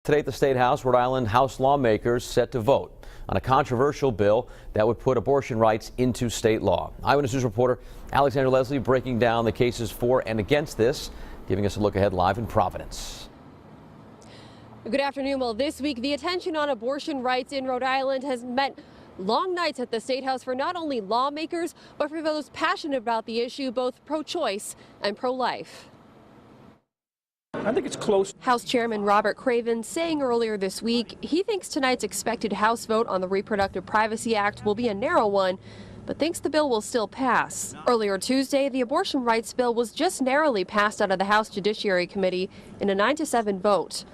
Today at the State House, Rhode Island House lawmakers set to vote on a controversial bill that would put abortion rights into state law. Eyewitness News reporter Alexandra Leslie breaking down the cases for and against this, giving us a look ahead live in Providence. Good afternoon. Well, this week, the attention on abortion rights in Rhode Island has meant long nights at the State House for not only lawmakers, but for those passionate about the issue, both pro-choice and pro-life. I think it's close. House Chairman Robert Craven saying earlier this week he thinks tonight's expected House vote on the Reproductive Privacy Act will be a narrow one, but thinks the bill will still pass. Earlier Tuesday, the abortion rights bill was just narrowly passed out of the House Judiciary Committee in a 9-7 vote.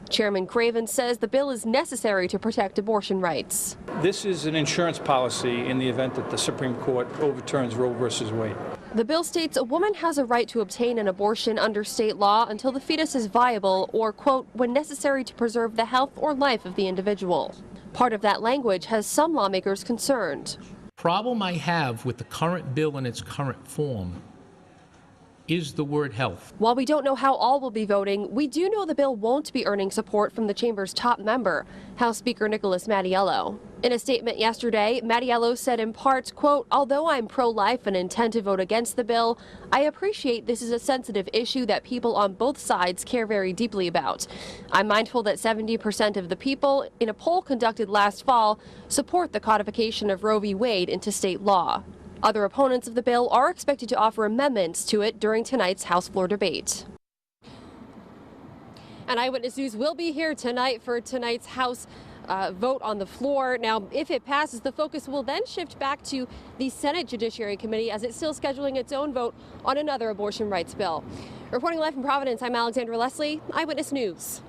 Chairman Craven says the bill is necessary to protect abortion rights. This is an insurance policy in the event that the Supreme Court overturns Roe versus Wade. The bill states a woman has a right to obtain an abortion under state law until the fetus is viable or, quote, when necessary to preserve the health or life of the individual. Part of that language has some lawmakers concerned. Problem I have with the current bill in its current form is the word health. While we don't know how all will be voting, we do know the bill won't be earning support from the chamber's top member, House Speaker Nicholas Mattiello. In a statement yesterday, Mattiello said in part, quote, although I'm pro-life and intend to vote against the bill, I appreciate this is a sensitive issue that people on both sides care very deeply about. I'm mindful that 70% of the people in a poll conducted last fall support the codification of Roe v. Wade into state law. Other opponents of the bill are expected to offer amendments to it during tonight's House floor debate. And Eyewitness News will be here tonight for tonight's House vote on the floor. Now, if it passes, the focus will then shift back to the Senate Judiciary Committee as it's still scheduling its own vote on another abortion rights bill. Reporting live from Providence, I'm Alexandra Leslie, Eyewitness News.